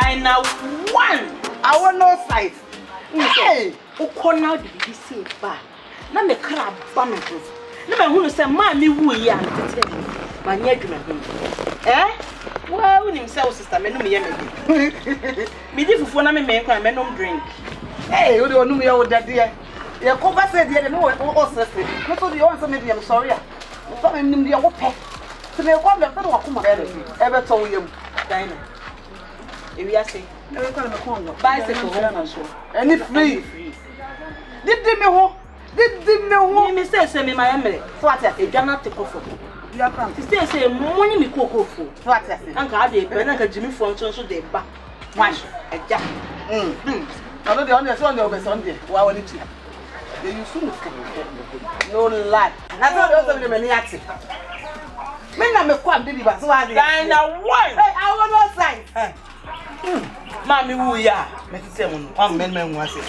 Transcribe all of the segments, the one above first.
Now one. I want no sight. Hey, who call now the BBC bar? Na me crab bam. Na me hunu say ma me wu yi antete. Ma nya adwuma bi. Well, when himself sister me no me yem me. Me di fufu na me kwa me nom drink. Hey, you don't know me o daddy. You cover say dey no o sister. No so dey answer me dey am sorry. So me nim dey wo pe. So me come dem wa kuma e be to wo yam. Dine. If you say, E be call me come go. Bicycle home so. Any free. Did me ho. Me say me my emre. So what you e dwana te kofo. You are come. Say money me kokofo. So what you say? Anka ade pe na ka Jimmy fo nso so de ba. Wash. Eja. I know the only one over Sunday. Why would it? They use soon. No lie. I told you also the many acting. Me na me kwam dey ba so why dey. Now one. Hey, I want no sign. Mami wu ya. Me say mo no. On men wu ase.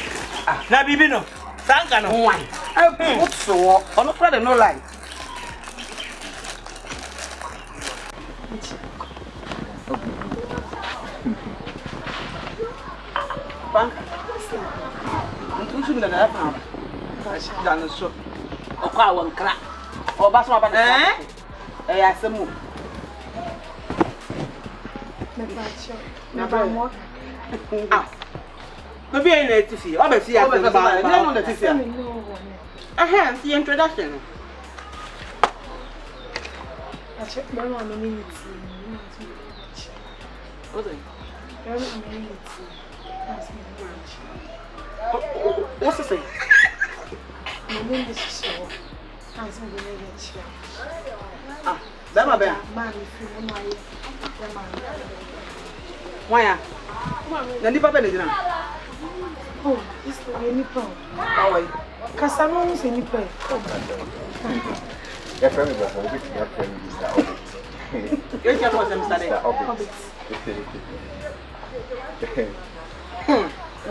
Ah, na bibi no. Franka no. One. I put so on no crowd no lie. Franka. Ntutu na na fa. Dan so. Okwa won kra. Oba so aba. Ya semu. Ah. Maybe I need to see. Oba see after ba. No no the see. Aha, the introduction. I check my mom minute. What's it? What's the thing? My name is Show. I'm going to get you. Ah, that my bear. Man, if you know my Why? Na nipa be na oh, this is the nipa. How are you? Kasano is nipa. Yeah, friend, but I'm with your friend is the Orbit. You can watch them study. Orbit.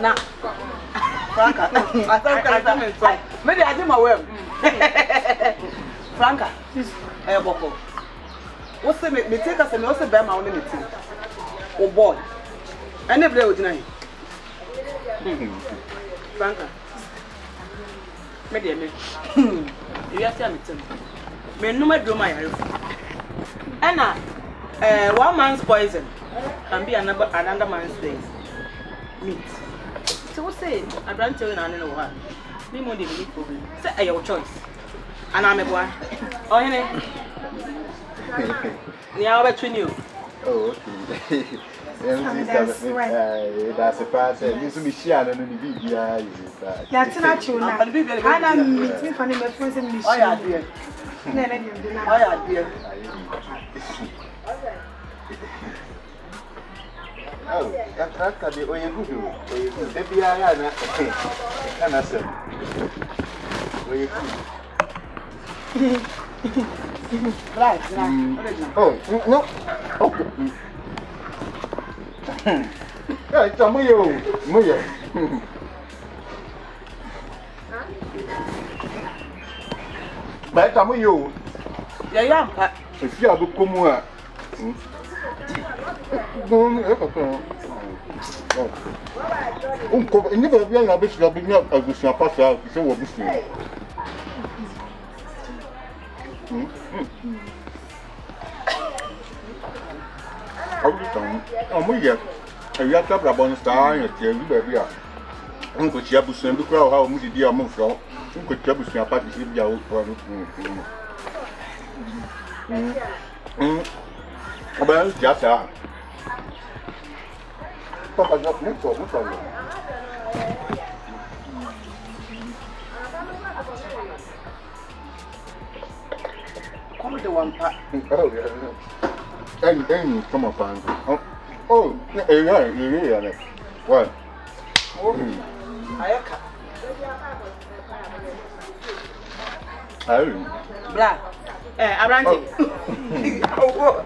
Na Franka, I thought maybe I did my work. Franka, boko. What's the me take us and also bear my own meeting. Oh boy. I never play with you. Franka. Me. You are saying it. Me no me do my life. Anna, 1 man's poison can be another man's day. Meat. So what say? I don't tell you na no one. Me more dey believe problem. Say your choice. And I'm a boy. Oh hene. Ni awo between you. Oh, okay. That's a pass. This will be share no ni bi bia is that. That's natural now. And I'm meeting for my friends and mission. Oh yeah, dear. Oh yeah, dear. Oh, that can be oyegudu. Oyegudu. Debi ya na. Kana sem. Oyegudu. Right. Oh, no. Okay. Yeah, it's a muyo. But it's a muyo. Yeah. If you have a comua. Never be a bit of being up as a passer, so what we see. I got a bonus star and a cherry baby. Uncle Chabus and the crowd, how much did you move from? Uncle Chabus and Patty Sibia out for about just a Papa got me for what Come to one part. Oh, yeah. And come up. Oh, yeah. What? Ayaka. Oh. Black. Abranti. Oh,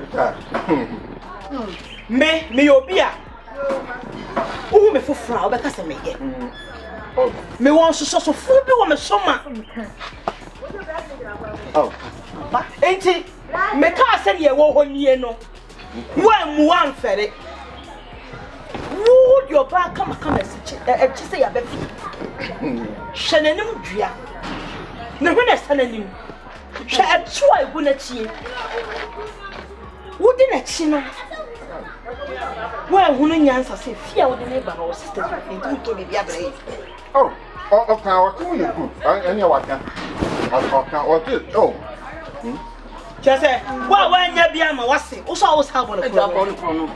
Me obia. Oh, me fufra, obeka se me ye. oh. Me won so fu bi wo me soma. Oh. Enti me ka se ye wo ho nie no. Wa mu wan fere. your back come say ya befi. Shenanim dua. Na when e sananim. Hwe eto a egu na chie. Wodi na chi no. Wa hunu nyansa se fia wodi na ba no sister ntu to bibia bra. Oh, okay, what do you do? Any what can? Okay, what is? Oh. Chese, wa nya bia ma wase. Wo so wo sa bo no.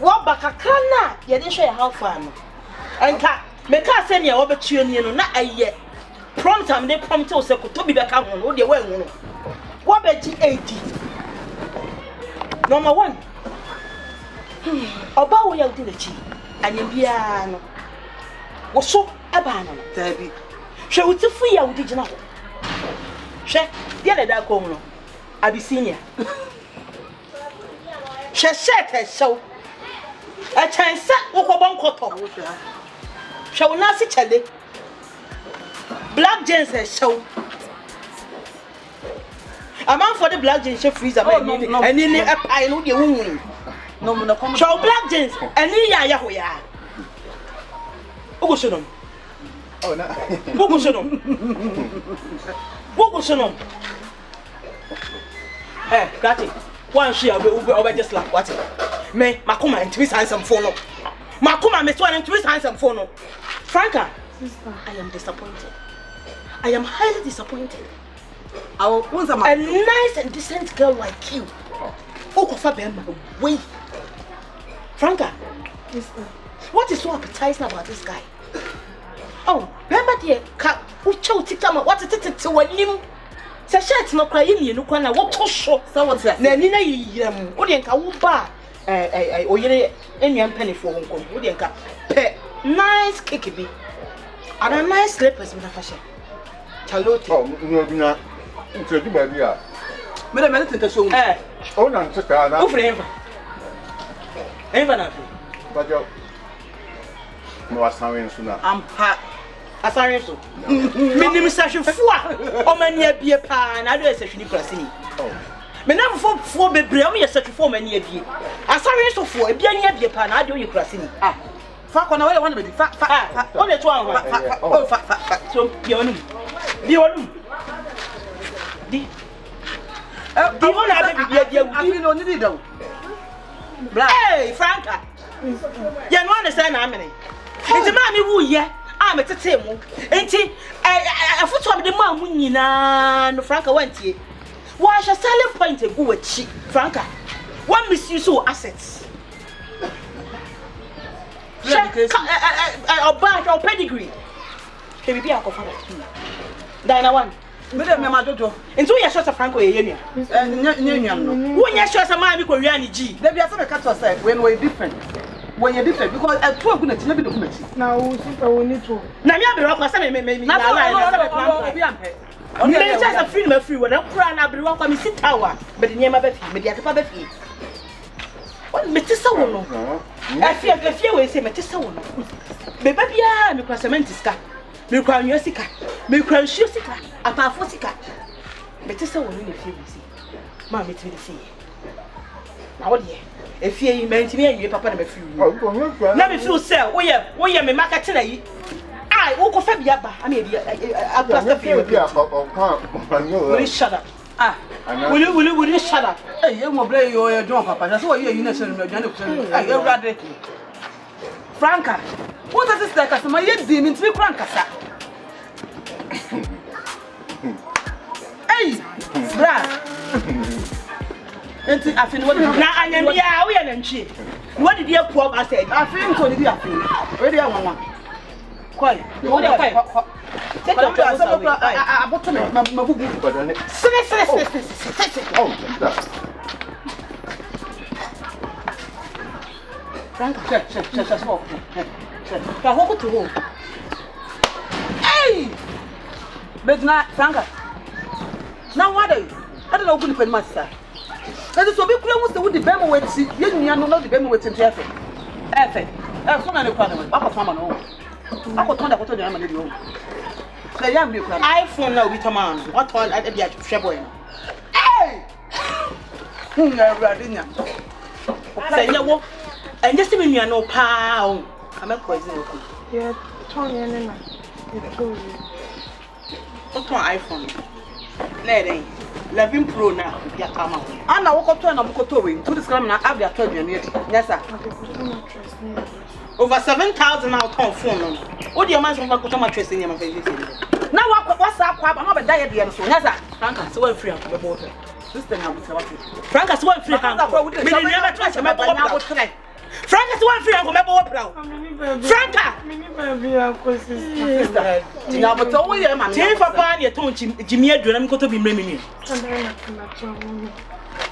Wo bakakra na ye de hwe how far no. Enka, me ka se ne wo betue ni no na aye. Prompt am dey prompt o se ko to bi be ka ho no, wo de wa hu no. Wo be gi 80. Number 1. Oba wo ya udi na chi. Anyam bia no. Wo so aba no. Tabi. Hwe utifu ya udi gina ho. Hwe, dia na da ko no. Abisinia. Hwe set e so. A chance wo ko bon koto. Hwe wo na si chale. Black jeans e so. A man for the black jeans freezer and in I know the woman. No, come show black jeans and ya ho ya. Ogo shonom. Oh, no. Ogo shonom. Ogo shonom. Eh, Gatti. One share we just like what? Me, makuma and twist handsome phone. Makuma me swan and twist handsome phone. Franka, I am disappointed. I am highly disappointed. A nice and decent girl like you. Wait. Franka, what is so appetizing about this guy? Oh, remember the cat who chose to come what is it to a limb? Sashat no crying, you know, what to show. So what's that? Nina, Odianka Wuba, or any penny for Odianka. Nice kicky and a nice slippers with a fashion. Chalote. Oh, no, into the idea. Madam, I think so. Oh, no, it's a no forever. Ever but you no, I sound sooner. I'm hot. I sorry so. Minimum session for oh, many be a pan. I do a session in Prasini. Oh, me never for be brilliant, a such for many a be. I sorry so for a be a pan. I do you Prasini. Ah, fuck on away one of the fat, only 2 hours. Oh, fat, so be on him. Be on him. Do you want to be a hey, Franka. You don't understand how many. It's a mammy woo, yeah. I'm at the table. Ain't he? I thought the mom winning and Franka went here. Why shall selling point a good cheap, Franka? One misuse of assets. Or back or pedigree. Can we be our father? Diana one. Madam, my daughter. And so you shot a Franco Union. When you shot a mammy Korean G. There be a sort of cut yourself when we're different. When you're different, because at 12 minutes, never do it. Now, we need to. Now, you have the rock, maybe not. I'm just a film of free when I'm crying. I'll be rock on me sit tower, but the name of it, mediate of it. What Mr. Sono? I fear we say Mr. Sono. Baby, I'm a crossamentisca. Me cry musica, me cry shusika, a parfosica. Mr. Sono in the field, see. Mammy to the sea. Now, dear. If you meant me and your papa never feel. Let me feel sell. Oh, yeah, me market. I walk off Fabiaba. I mean, I plus the fear. Will you shut up? Ah, will you shut up? Hey, you will play your drum, Papa. That's why you're innocent. You're rather. Franka, what does this like? As my yet demons be Franka. Hey, Brad. I feel what I am here. We are in cheap. What did you poor I said? I feel so did you feel? Ready, I want one. Quiet. What are you? Take your class. I bought my book. oh, that. Franka, to home. Hey! But not Franka. Now what are you? I don't know who the master. That is what we close the wood, the Bama went to see. You know, the Bama went to Jeffrey. Effect. I've come on a problem. Papa, Mama, I got told the Amadi. The young people. I phone now with a man. What all at the Shaboy? Hey! Say, no, and just when you are no pound. I'm a cousin. Yeah, Tony and you told you. What's my iPhone? Nay, 11 Pro now. Yeah, come on. I know what to and I'm going to this time. I have your 12 years. Yes, sir. Over 7,000 out on phone. What do you mind from my mattress in your face? Now, what's up? I'm not a diet. Yes, sir. Franka, so free of the water. Sister, now, Franka, so free. Never touch my body. Franka, so free of my body. Franka, sister. Now, but only a man. Take for party at home, Jimmy, I'm going to be meaning.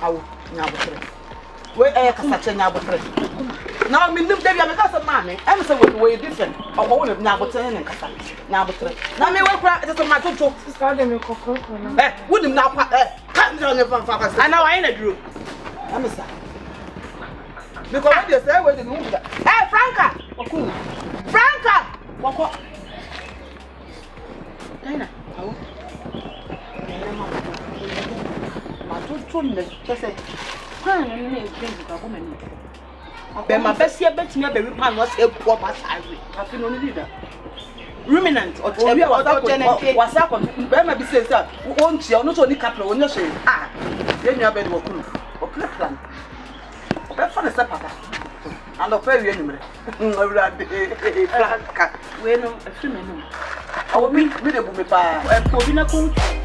Oh, now, where I can touch now. Now, I mean, Debbie, I'm a cousin, mammy. I'm so way different. I won't have now, but now, but now, me work out as a matter to start them. Wouldn't now come down the phone. I know I ain't a drew. I'm a son. Because I just said, where the move. Hey, Franka! Franka! Walk up. Dana, oh. My two just say, I think a woman. Then my best year bet me a baby pan was a poor pass. I feel only leader. Ruminant or Tabby was up on Bama be says that won't you not only couple when you say, ah, then your bed will cool or clip plan. Or for the supper. And a very enemy. Well, a few minutes. I will be with a woman by a Povina coach.